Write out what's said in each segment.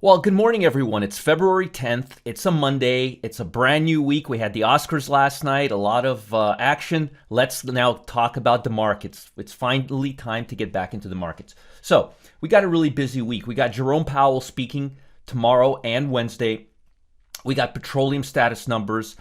Well, good morning, everyone. It's February 10th. It's a Monday. It's a brand new week. We had the Oscars last night, a lot of action. Let's now talk about the markets. It's finally time to get back into the markets. So, we got a really busy week. We got Jerome Powell speaking tomorrow and Wednesday. We got petroleum status numbers.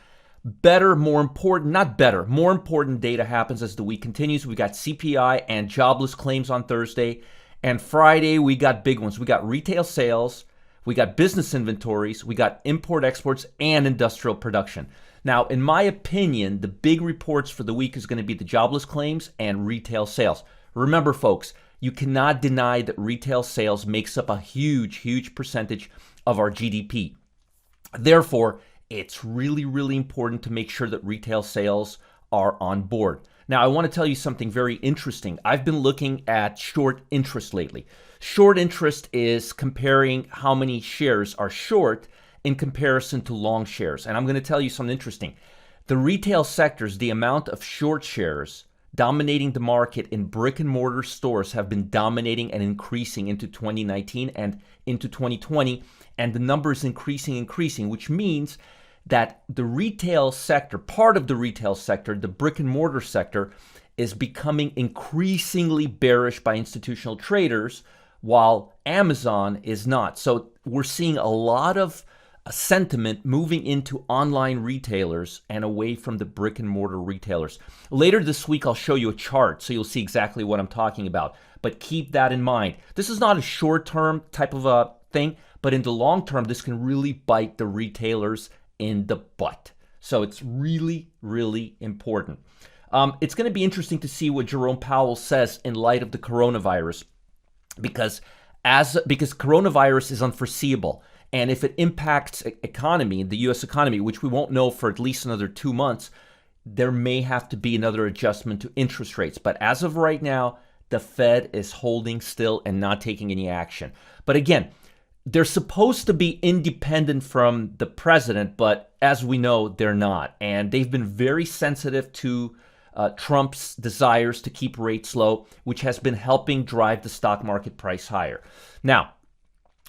More important data happens as the week continues. We got CPI and jobless claims on Thursday. And Friday, we got big ones. We got retail sales. We got business inventories, we got import exports, and industrial production. Now, in my opinion, the big reports for the week is going to be the jobless claims and retail sales. Remember, folks, you cannot deny that retail sales makes up a huge percentage of our GDP. Therefore, it's really important to make sure that retail sales are on board. Now, I want to tell you something very interesting. I've been looking at short interest lately. Short interest is comparing how many shares are short in comparison to long shares. And I'm going to tell you something interesting. The retail sectors, the amount of short shares dominating the market in brick and mortar stores have been dominating and increasing into 2019 and into 2020. And the number is increasing, which means that the retail sector, part of the retail sector, the brick and mortar sector, is becoming increasingly bearish by institutional traders, while Amazon is not. So we're seeing a lot of sentiment moving into online retailers and away from the brick and mortar retailers. Later this week, I'll show you a chart so you'll see exactly what I'm talking about. But keep that in mind. This is not a short-term type of a thing, but in the long term, this can really bite the retailers in the butt. So it's really important. It's going to be interesting to see what Jerome Powell says in light of the coronavirus, because coronavirus is unforeseeable, and if it impacts economy, the U.S. economy, which we won't know for at least another 2 months, there may have to be another adjustment to interest rates. But as of right now, the Fed is holding still and not taking any action. But again, they're supposed to be independent from the president, but as we know, they're not. And they've been very sensitive to Trump's desires to keep rates low, which has been helping drive the stock market price higher. Now,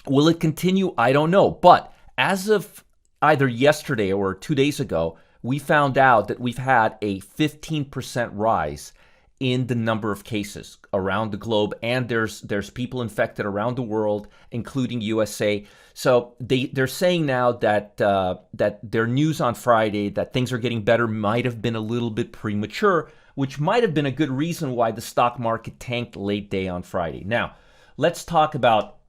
will it continue? I don't know. But as of either yesterday or 2 days ago, we found out that we've had a 15% rise in the number of cases around the globe, and there's people infected around the world, including USA. So they're saying now that that their news on Friday that things are getting better might have been a little bit premature, which might have been a good reason why the stock market tanked late day on Friday. Now, let's talk about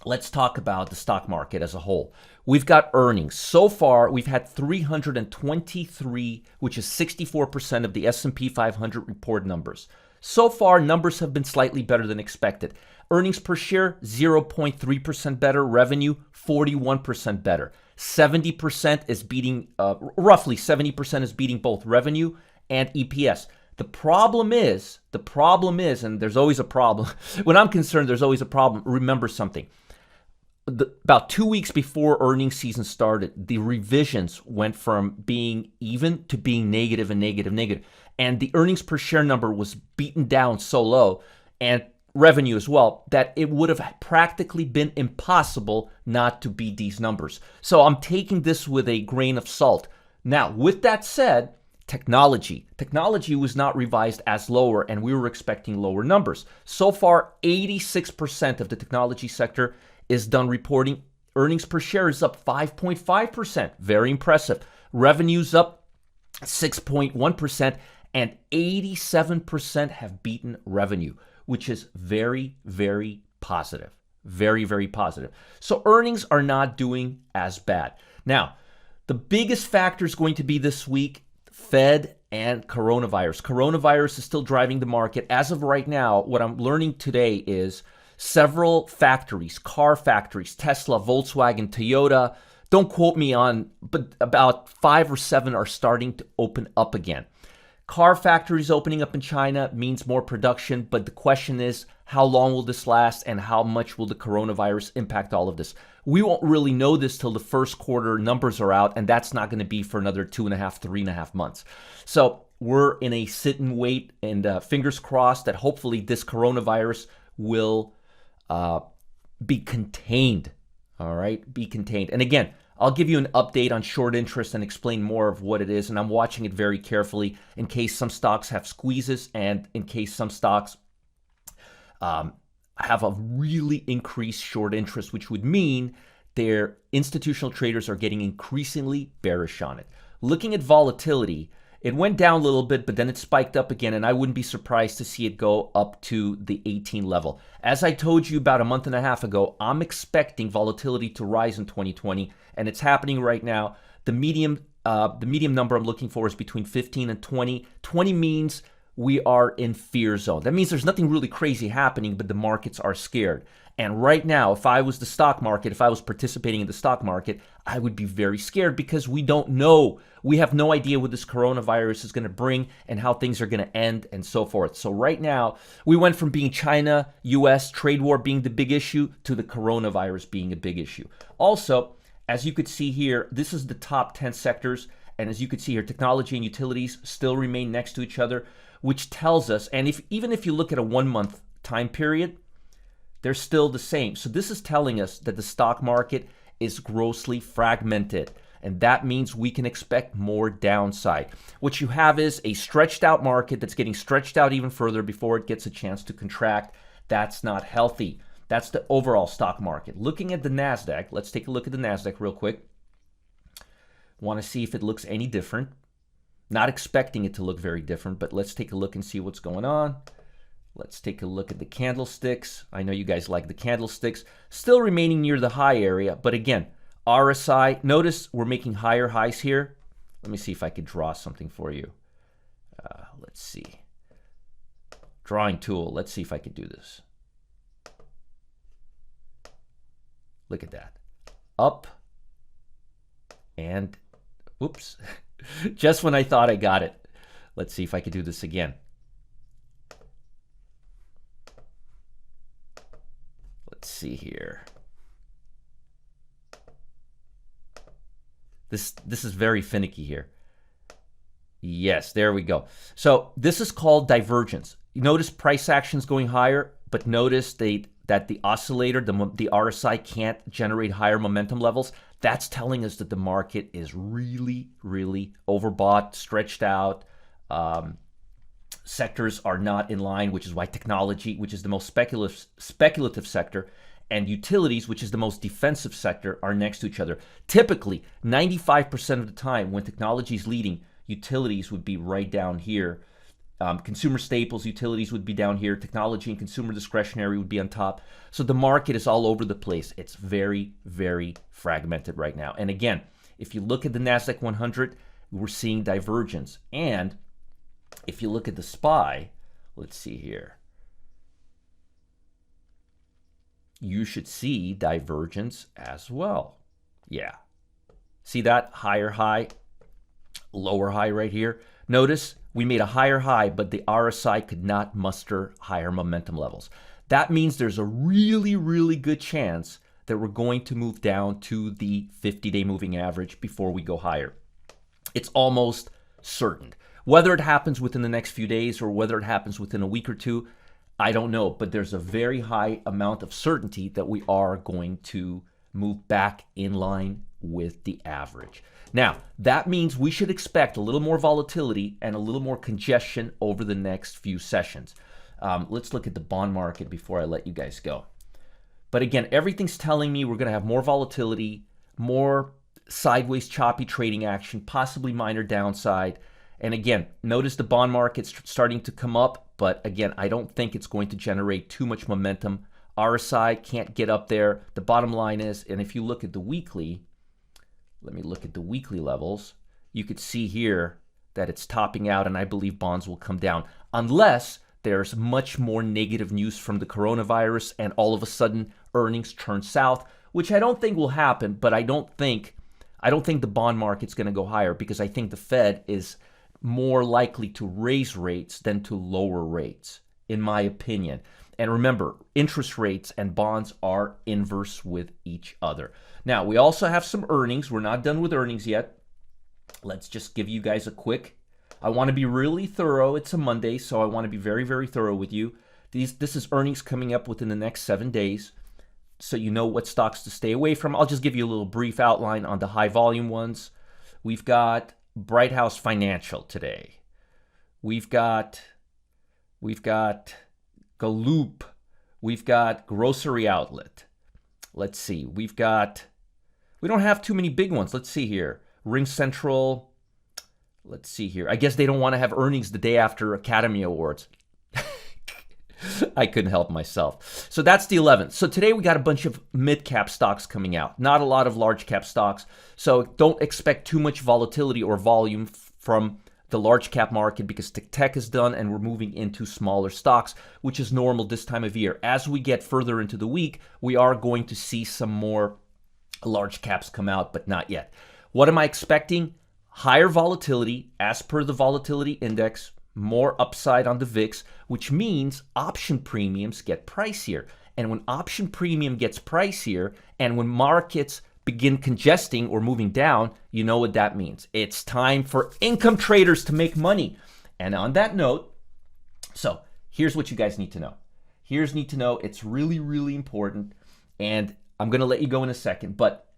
the stock market as a whole. We've got earnings. So far, we've had 323, which is 64% of the S&P 500 report numbers. So far, numbers have been slightly better than expected. Earnings per share, 0.3% better. Revenue, 41% better. 70% is beating, roughly 70% is beating both revenue and EPS. The problem is, and there's always a problem. When I'm concerned, there's always a problem. Remember something. About 2 weeks before earnings season started, the revisions went from being even to being negative and negative. And the earnings per share number was beaten down so low, and revenue as well, that it would have practically been impossible not to beat these numbers. So I'm taking this with a grain of salt. Now, with that said, technology was not revised as lower, and we were expecting lower numbers. So far, 86% of the technology sector is done reporting. Earnings per share is up 5.5%. Very impressive. Revenue's up 6.1%, and 87% have beaten revenue, which is very positive. Very positive. So earnings are not doing as bad. Now, the biggest factor is going to be this week, Fed and coronavirus. Coronavirus is still driving the market. As of right now, what I'm learning today is several factories, car factories, Tesla, Volkswagen, Toyota, don't quote me on, but about 5 or 7 are starting to open up again. Car factories opening up in China means more production, but the question is, how long will this last and how much will the coronavirus impact all of this? We won't really know this till the first quarter numbers are out, and that's not going to be for another 2.5, 3.5 months. So we're in a sit and wait, and fingers crossed that hopefully this coronavirus will be contained All right, be contained. And again, I'll give you an update on short interest and explain more of what it is. And I'm watching it very carefully in case some stocks have squeezes and in case some stocks have a really increased short interest, which would mean their institutional traders are getting increasingly bearish on it. Looking at volatility, it went down a little bit, but then it spiked up again, and I wouldn't be surprised to see it go up to the 18 level. As I told you about a month and a half ago, I'm expecting volatility to rise in 2020, and it's happening right now. The medium number I'm looking for is between 15 and 20. 20 means we are in fear zone. That means there's nothing really crazy happening, but the markets are scared. And right now, if I was the stock market, if I was participating in the stock market, I would be very scared because we don't know. We have no idea what this coronavirus is going to bring and how things are going to end and so forth. So right now, we went from being China, US trade war being the big issue to the coronavirus being a big issue. Also, as you could see here, this is the top 10 sectors. And as you could see here, technology and utilities still remain next to each other, which tells us, and even if you look at a 1 month time period, they're still the same. So this is telling us that the stock market is grossly fragmented, and that means we can expect more downside. What you have is a stretched out market that's getting stretched out even further before it gets a chance to contract. That's not healthy. That's the overall stock market. Looking at the Nasdaq, let's take a look at the Nasdaq real quick. Want to see if it looks any different. Not expecting it to look very different, but let's take a look and see what's going on. Let's take a look at the candlesticks. I know you guys like the candlesticks. Still remaining near the high area, but again, RSI, notice we're making higher highs here. Let me see if I could draw something for you. Let's see. Drawing tool. Let's see if I could do this. Look at that. Up and, whoops. Just when I thought I got it. Let's see if I could do this again. Let's see here. This is very finicky here. Yes, there we go. So this is called divergence. You notice price action's going higher, but notice that the oscillator, the RSI, can't generate higher momentum levels. That's telling us that the market is really, really overbought, stretched out. Sectors are not in line, which is why technology, which is the most speculative sector, and utilities, which is the most defensive sector, are next to each other. Typically, 95% of the time when technology is leading, utilities would be right down here. Consumer staples, utilities would be down here. Technology and consumer discretionary would be on top. So the market is all over the place. It's very, very fragmented right now. And again, if you look at the Nasdaq 100, we're seeing divergence. And if you look at the SPY, let's see here. You should see divergence as well. Yeah. See that? Higher high, lower high right here. Notice we made a higher high, but the RSI could not muster higher momentum levels. That means there's a really, really good chance that we're going to move down to the 50-day moving average before we go higher. It's almost certain. Whether it happens within the next few days or whether it happens within a week or two, I don't know, but there's a very high amount of certainty that we are going to move back in line with the average. Now, that means we should expect a little more volatility and a little more congestion over the next few sessions. Let's look at the bond market before I let you guys go. But again, everything's telling me we're going to have more volatility, more sideways choppy trading action, possibly minor downside. And again, notice the bond market's starting to come up, but again, I don't think it's going to generate too much momentum. RSI can't get up there. The bottom line is, and if you look at the weekly, let me look at the weekly levels, you could see here that it's topping out, and I believe bonds will come down unless there's much more negative news from the coronavirus and all of a sudden earnings turn south, which I don't think will happen, but I don't think the bond market's going to go higher because I think the Fed is more likely to raise rates than to lower rates, in my opinion. And remember, interest rates and bonds are inverse with each other. Now, we also have some earnings. We're not done with earnings yet. Let's just give you guys a quick. I want to be really thorough. It's a Monday, so I want to be very, very thorough with you. This is earnings coming up within the next 7 days. so you know what stocks to stay away from. I'll just give you a little brief outline on the high volume ones. We've got Bright House Financial today. We've got Galoob. We've got Grocery Outlet. Let's see. We don't have too many big ones. Let's see here. Ring Central. Let's see here. I guess they don't want to have earnings the day after Academy Awards. I couldn't help myself. So that's the 11th. So today we got a bunch of mid-cap stocks coming out. Not a lot of large-cap stocks. So don't expect too much volatility or volume from the large-cap market because tech is done and we're moving into smaller stocks, which is normal this time of year. As we get further into the week, we are going to see some more large caps come out, but not yet. What am I expecting? Higher volatility as per the volatility index, more upside on the VIX, which means option premiums get pricier. And when option premium gets pricier and when markets begin congesting or moving down, you know what that means. It's time for income traders to make money. And on that note, so here's what you guys need to know. It's really, really important. And I'm going to let you go in a second. But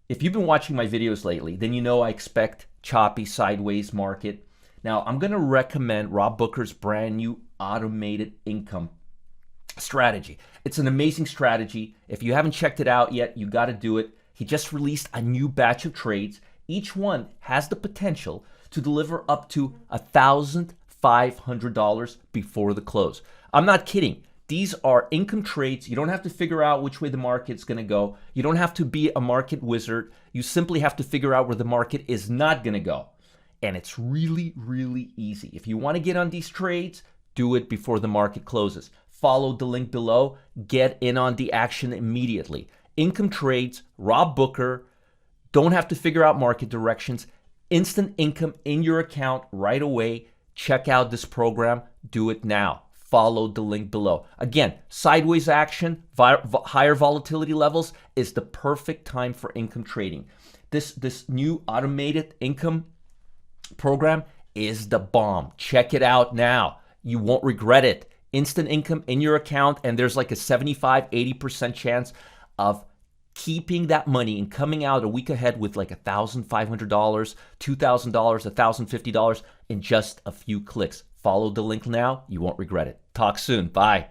if you've been watching my videos lately, then you know I expect choppy sideways market. Now, I'm going to recommend Rob Booker's brand new automated income strategy. It's an amazing strategy. If you haven't checked it out yet, you got to do it. He just released a new batch of trades. Each one has the potential to deliver up to $1,500 before the close. I'm not kidding. These are income trades. You don't have to figure out which way the market's going to go. You don't have to be a market wizard. You simply have to figure out where the market is not going to go. And it's really, really easy. If you want to get on these trades, do it before the market closes. Follow the link below. Get in on the action immediately. Income trades, Rob Booker. Don't have to figure out market directions. Instant income in your account right away. Check out this program. Do it now. Follow the link below. Again, sideways action, higher volatility levels is the perfect time for income trading. This new automated income program is the bomb. Check it out now. You won't regret it. Instant income in your account, and there's like a 75-80% chance of keeping that money and coming out a week ahead with like $1,500, $2,000, $1,050 in just a few clicks. Follow the link now. You won't regret it. Talk soon. Bye.